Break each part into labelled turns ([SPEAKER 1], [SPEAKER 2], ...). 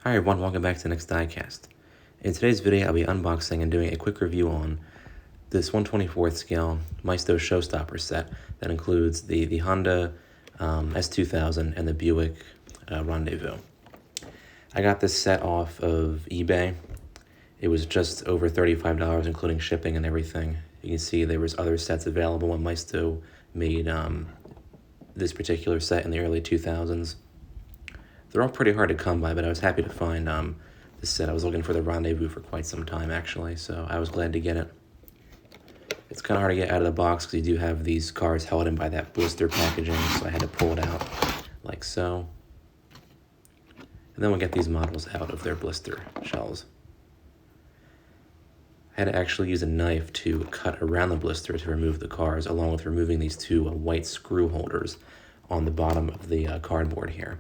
[SPEAKER 1] Hi everyone, welcome back to the next diecast. In today's video, I'll be unboxing and doing a quick review on this 1/24th scale Maisto Showstopper set that includes the Honda S2000 and the Buick Rendezvous. I got this set off of eBay. It was just over $35, including shipping and everything. You can see there was other sets available when Maisto made this particular set in the early 2000s. They're all pretty hard to come by, but I was happy to find this set. I was looking for the Rendezvous for quite some time, actually, so I was glad to get it. It's kind of hard to get out of the box because you do have these cars held in by that blister packaging, so I had to pull it out like so. And then we'll get these models out of their blister shells. I had to actually use a knife to cut around the blister to remove the cars, along with removing these two white screw holders on the bottom of the cardboard here.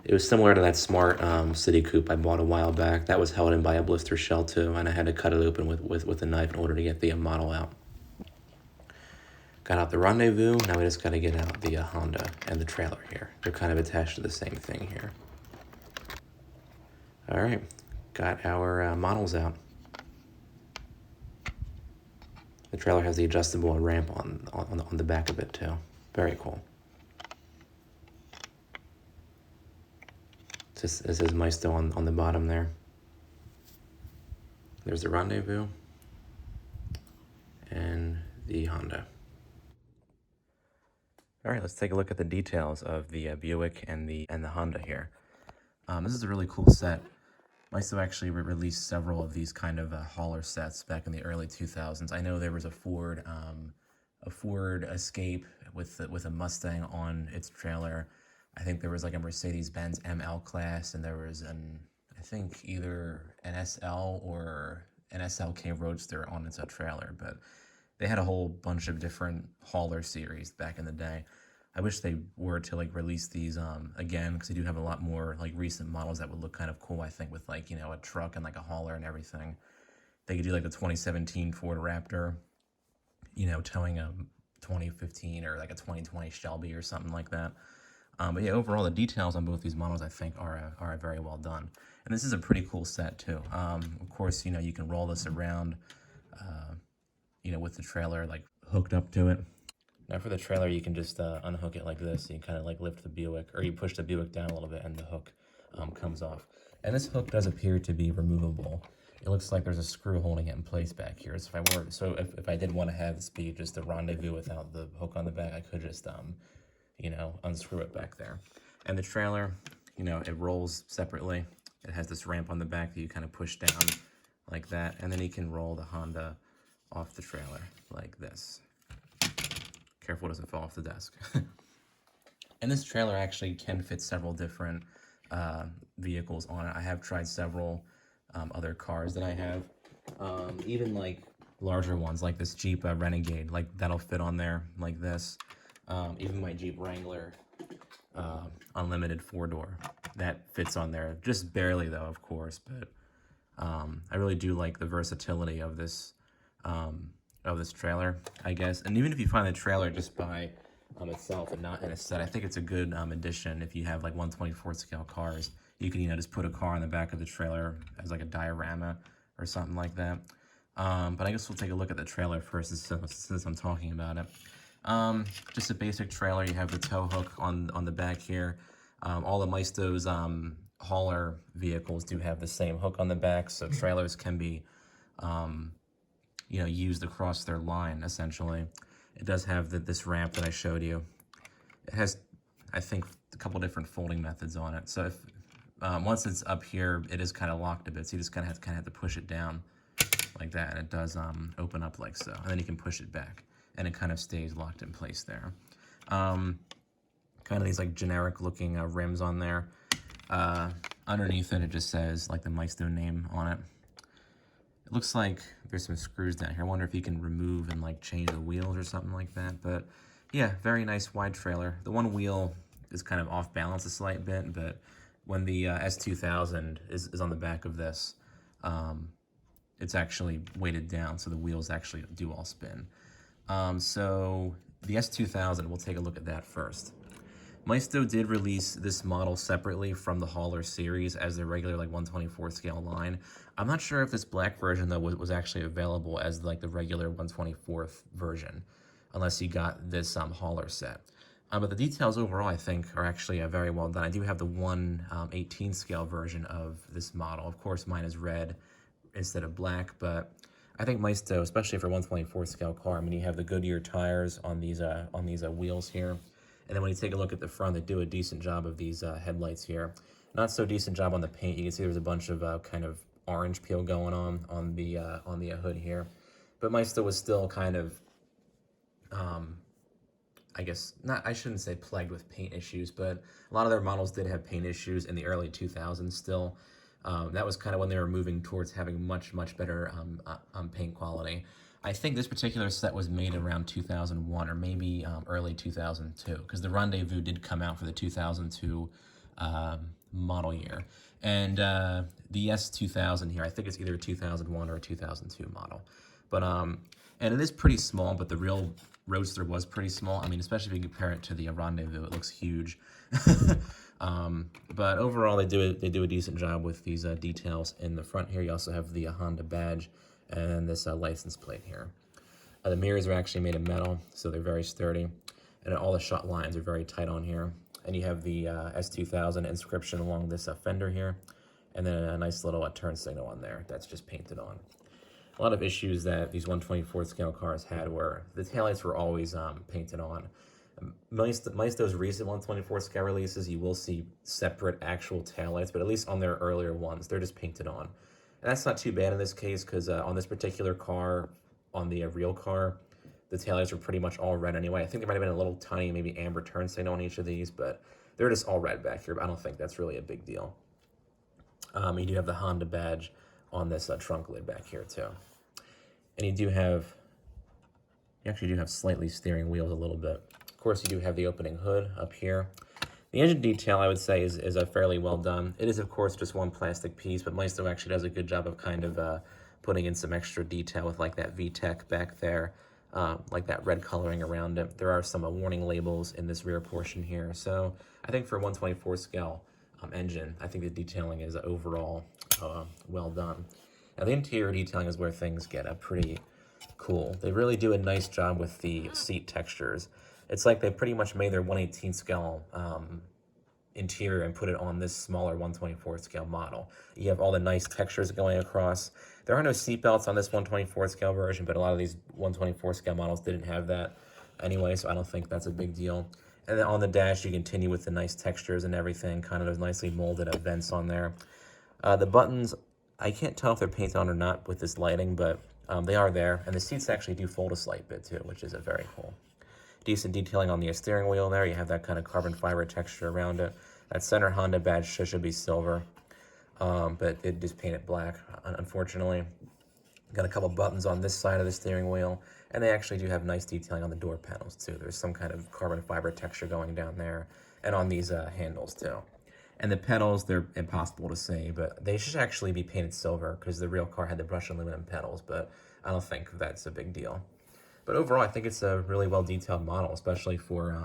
[SPEAKER 1] It was similar to that Smart City Coupe I bought a while back. That was held in by a blister shell too, and I had to cut it open with a knife in order to get the model out. Got out the Rendezvous, now we just got to get out the Honda and the trailer here. They're kind of attached to the same thing here. All right, got our models out. The trailer has the adjustable ramp on the back of it too. Very cool. It says Maisto on the bottom there. There's the Rendezvous and the Honda. All right, let's take a look at the details of the Buick and the Honda here. This is a really cool set. Maisto actually released several of these kind of hauler sets back in the early 2000s. I know there was a Ford Escape with a Mustang on its trailer. I think there was like a Mercedes-Benz ML class, and there was I think either an SL or an SLK Roadster on its trailer, but they had a whole bunch of different hauler series back in the day. I wish they were to like release these again, because they do have a lot more like recent models that would look kind of cool, I think, with like, you know, a truck and like a hauler and everything. They could do like the 2017 Ford Raptor, you know, towing a 2015 or like a 2020 Shelby or something like that. But yeah, overall, the details on both these models, I think, are very well done. And this is a pretty cool set, too. Of course, you know, you can roll this around, you know, with the trailer, like, hooked up to it. Now, for the trailer, you can just unhook it like this. You kind of, like, lift the Buick, or you push the Buick down a little bit, and the hook comes off. And this hook does appear to be removable. It looks like there's a screw holding it in place back here. So if I did want to have this be just a Rendezvous without the hook on the back, I could just you know, unscrew it back there. And the trailer, you know, it rolls separately. It has this ramp on the back that you kind of push down like that, and then you can roll the Honda off the trailer like this. Careful it doesn't fall off the desk. And this trailer actually can fit several different vehicles on it. I have tried several other cars that I have, even like larger ones like this Jeep Renegade, like that'll fit on there like this. Even my Jeep Wrangler Unlimited 4-door, that fits on there. Just barely though, of course, but I really do like the versatility of this trailer, I guess. And even if you find the trailer just by itself and not in a set, I think it's a good addition. If you have like 1/24 scale cars, you can, you know, just put a car on the back of the trailer as like a diorama or something like that. But I guess we'll take a look at the trailer first since I'm talking about it. Just a basic trailer. You have the tow hook on the back here. All the Maisto's hauler vehicles do have the same hook on the back, so trailers can be you know, used across their line essentially. It does have this ramp that I showed you. It has, I think, a couple different folding methods on it. So if once it's up here, it is kind of locked a bit, so you just kind of have to push it down like that, and it does open up like so, and then you can push it back, and it kind of stays locked in place there. Kind of these like generic looking rims on there. Underneath it, it just says like the Maisto name on it. It looks like there's some screws down here. I wonder if you can remove and like change the wheels or something like that. But yeah, very nice wide trailer. The one wheel is kind of off balance a slight bit, but when the S2000 is on the back of this, it's actually weighted down, so the wheels actually do all spin. So the S2000, we'll take a look at that first. Maisto did release this model separately from the Hauler series as their regular like 124th scale line. I'm not sure if this black version though was actually available as like the regular 124th version, unless you got this Hauler set. But the details overall, I think, are actually very well done. I do have the 1/18 scale version of this model. Of course, mine is red instead of black, but I think Maisto, especially for 1/24 scale car, I mean, you have the Goodyear tires on these wheels here, and then when you take a look at the front, they do a decent job of these headlights here. Not so decent job on the paint. You can see there's a bunch of kind of orange peel going on the hood here, but Maisto was still kind of I guess not, I shouldn't say plagued with paint issues, but a lot of their models did have paint issues in the early 2000s still. That was kind of when they were moving towards having much better paint quality. I think this particular set was made around 2001 or maybe early 2002, because the Rendezvous did come out for the 2002 model year. And the S2000 here, I think it's either a 2001 or a 2002 model. But and it is pretty small, but the real Roadster was pretty small. I mean, especially if you compare it to the Rendezvous, it looks huge. But overall, they do a decent job with these details in the front here. You also have the Honda badge and this license plate here. The mirrors are actually made of metal, so they're very sturdy, and all the shot lines are very tight on here. And you have the S2000 inscription along this fender here, and then a nice little turn signal on there that's just painted on. A lot of issues that these 1/24 scale cars had were the taillights were always painted on. Maisto's recent 1/24 scale releases, you will see separate actual taillights, but at least on their earlier ones, they're just painted on. And that's not too bad in this case, because on this particular car, on the real car, the taillights were pretty much all red anyway. I think there might have been a little tiny, maybe amber turn signal on each of these, but they're just all red back here, but I don't think that's really a big deal. You do have the Honda badge on this trunk lid back here too. And you actually do have slightly steering wheels a little bit. Of course, you do have the opening hood up here. The engine detail, I would say, is a fairly well done. It is, of course, just one plastic piece, but Maisto actually does a good job of kind of putting in some extra detail with like that VTEC back there, like that red coloring around it. There are some warning labels in this rear portion here. So I think for a 1/24 scale engine, I think the detailing is overall well done. Now, the interior detailing is where things get pretty cool. They really do a nice job with the seat textures. It's like they pretty much made their 1/18 scale interior and put it on this smaller 1/24 scale model. You have all the nice textures going across. There are no seat belts on this 1/24 scale version, but a lot of these 1/24 scale models didn't have that anyway, so I don't think that's a big deal. And then on the dash, you continue with the nice textures and everything, kind of those nicely molded vents on there. The buttons, I can't tell if they're painted on or not with this lighting, but they are there. And the seats actually do fold a slight bit too, which is very cool. Decent detailing on the steering wheel there. You have that kind of carbon fiber texture around it. That center Honda badge should be silver, but it just painted black, unfortunately. Got a couple buttons on this side of the steering wheel, and they actually do have nice detailing on the door panels too. There's some kind of carbon fiber texture going down there, and on these handles too. And the pedals, they're impossible to say, but they should actually be painted silver because the real car had the brushed aluminum pedals, but I don't think that's a big deal. But overall, I think it's a really well-detailed model, especially for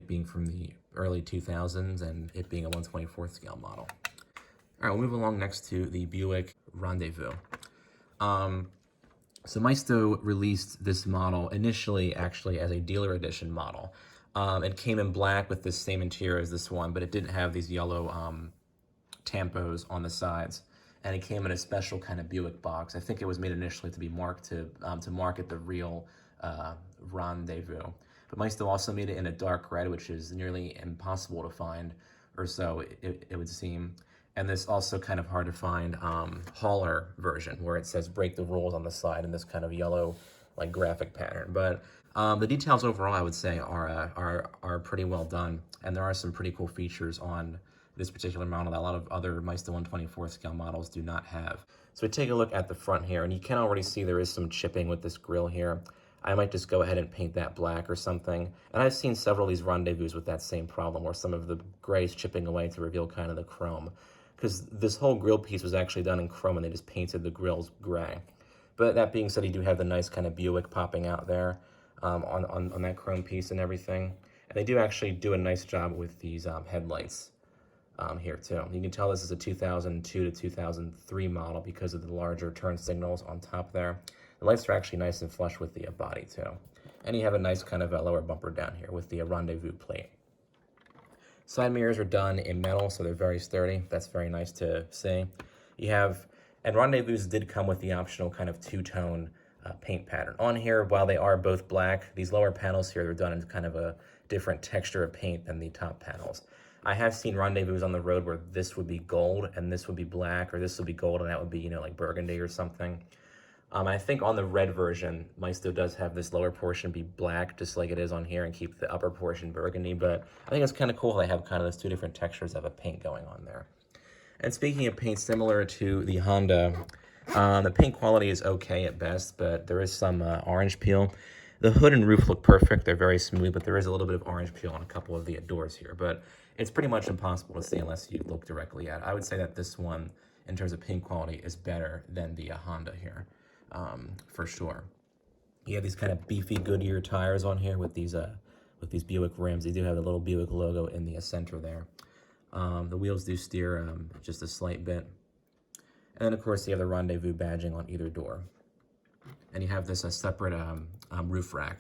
[SPEAKER 1] being from the early 2000s and it being a 1/24 scale model. All right, we'll move along next to the Buick Rendezvous. So Maisto released this model initially actually as a dealer edition model. It came in black with the same interior as this one, but it didn't have these yellow tampos on the sides. And it came in a special kind of Buick box. I think it was made initially to be marked to market the real Rendezvous. But Maisto also made it in a dark red, which is nearly impossible to find, or so it would seem. And this also kind of hard to find hauler version, where it says "break the rules" on the side in this kind of yellow, like graphic pattern. But the details overall, I would say, are pretty well done, and there are some pretty cool features on this particular model that a lot of other Maisto 1/24 scale models do not have. So we take a look at the front here, and you can already see there is some chipping with this grille here. I might just go ahead and paint that black or something. And I've seen several of these Rendezvous with that same problem, where some of the gray is chipping away to reveal kind of the chrome. Because this whole grille piece was actually done in chrome, and they just painted the grills gray. But that being said, you do have the nice kind of Buick popping out there on that chrome piece and everything. And they do actually do a nice job with these headlights here too. You can tell this is a 2002 to 2003 model because of the larger turn signals on top there. The lights are actually nice and flush with the body too. And you have a nice kind of lower bumper down here with the Rendezvous plate. Side mirrors are done in metal, so they're very sturdy. That's very nice to see. You have, and Rendezvous did come with the optional kind of two-tone paint pattern. On here, while they are both black, these lower panels here, they're done in kind of a different texture of paint than the top panels. I have seen Rendezvous on the road where this would be gold and this would be black, or this would be gold and that would be, you know, like burgundy or something. I think on the red version, Maisto does have this lower portion be black, just like it is on here, and keep the upper portion burgundy, but I think it's kind of cool they have kind of those two different textures of a paint going on there. And speaking of paint, similar to the Honda, the paint quality is okay at best, but there is some orange peel. The hood and roof look perfect. They're very smooth, but there is a little bit of orange peel on a couple of the doors here, but it's pretty much impossible to see unless you look directly at it. I would say that this one, in terms of paint quality, is better than the Honda here. For sure. You have these kind of beefy Goodyear tires on here with these Buick rims. They do have the little Buick logo in the center there. The wheels do steer just a slight bit. And then, of course, you have the Rendezvous badging on either door. And you have this separate roof rack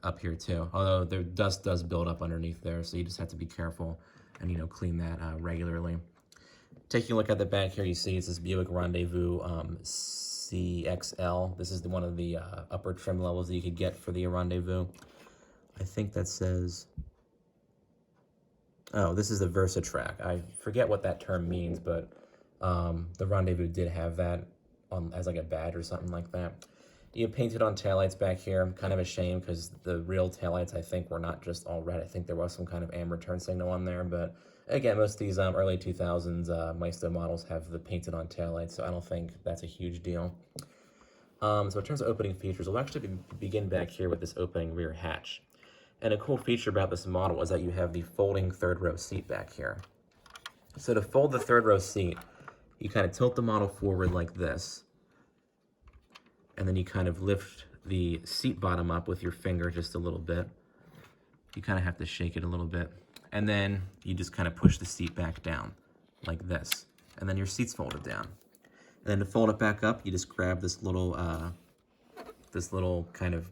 [SPEAKER 1] up here, too. Although the dust does build up underneath there, so you just have to be careful and, you know, clean that regularly. Taking a look at the back here, you see it's this Buick Rendezvous CXL. This is one of the upper trim levels that you could get for the Rendezvous. I think that says, oh, this is the VersaTrack. I forget what that term means, but the Rendezvous did have that as like a badge or something like that. You painted on taillights back here. Kind of a shame because the real taillights, I think, were not just all red. I think there was some kind of amber turn signal on there, but again, most of these early 2000s Maisto models have the painted on taillights, so I don't think that's a huge deal. So in terms of opening features, we'll actually begin back here with this opening rear hatch. And a cool feature about this model is that you have the folding third row seat back here. So to fold the third row seat, you kind of tilt the model forward like this, and then you kind of lift the seat bottom up with your finger just a little bit. You kind of have to shake it a little bit. And then you just kind of push the seat back down like this. And then your seat's folded down. And then to fold it back up, you just grab this little kind of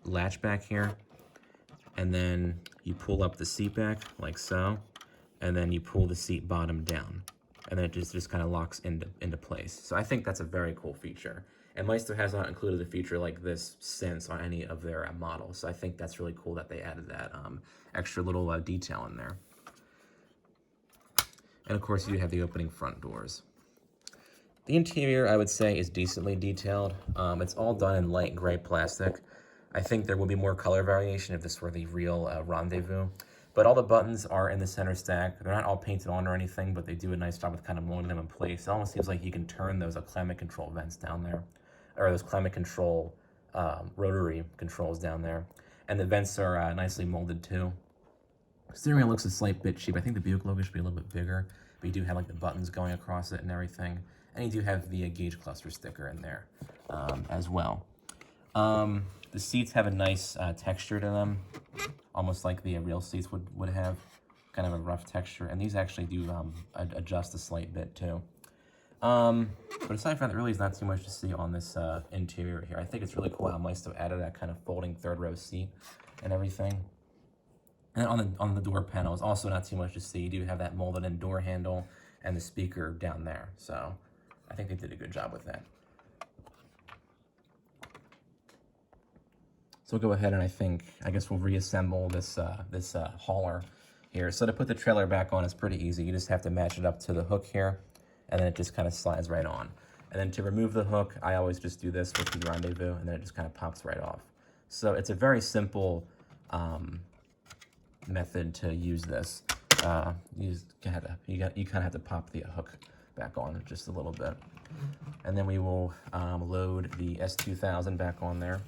[SPEAKER 1] latch back here. And then you pull up the seat back like so. And then you pull the seat bottom down. And then it just kind of locks into place. So I think that's a very cool feature. And Maisto has not included a feature like this since on any of their models. So I think that's really cool that they added that extra little detail in there. And of course, you have the opening front doors. The interior, I would say, is decently detailed. It's all done in light gray plastic. I think there would be more color variation if this were the real Rendezvous. But all the buttons are in the center stack. They're not all painted on or anything, but they do a nice job with kind of molding them in place. It almost seems like you can turn those climate control vents down there, or those climate control rotary controls down there. And the vents are nicely molded too. Steering wheel looks a slight bit cheap. I think the Buick logo should be a little bit bigger, but you do have like the buttons going across it and everything. And you do have the gauge cluster sticker in there as well. The seats have a nice texture to them, almost like the real seats would have, kind of a rough texture. And these actually do adjust a slight bit too. But aside from that, there really is not too much to see on this interior here. I think it's really cool how Maisto added that kind of folding third row seat and everything. And on the door panels, also not too much to see. You do have that molded in door handle and the speaker down there. So I think they did a good job with that. So we'll go ahead and I guess we'll reassemble this hauler here. So to put the trailer back on is pretty easy. You just have to match it up to the hook here, and then it just kind of slides right on. And then to remove the hook, I always just do this with the Rendezvous, and then it just kind of pops right off. So it's a very simple method to use this. You kind of have to pop the hook back on just a little bit. And then we will load the S2000 back on there.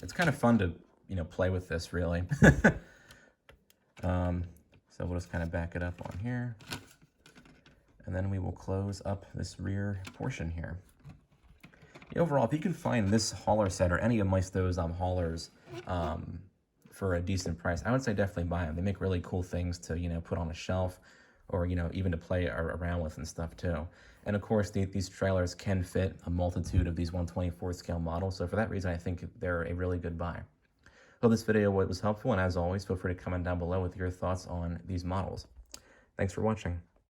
[SPEAKER 1] It's kind of fun to, play with this, really. So we'll just kind of back it up on here. And then we will close up this rear portion here. Overall, if you can find this hauler set or any of Maisto's haulers for a decent price, I would say definitely buy them. They make really cool things to, put on a shelf or, even to play around with and stuff too. And of course, these trailers can fit a multitude of these 1/24 scale models. So for that reason, I think they're a really good buy. Hope this video was helpful, and as always, feel free to comment down below with your thoughts on these models. Thanks for watching.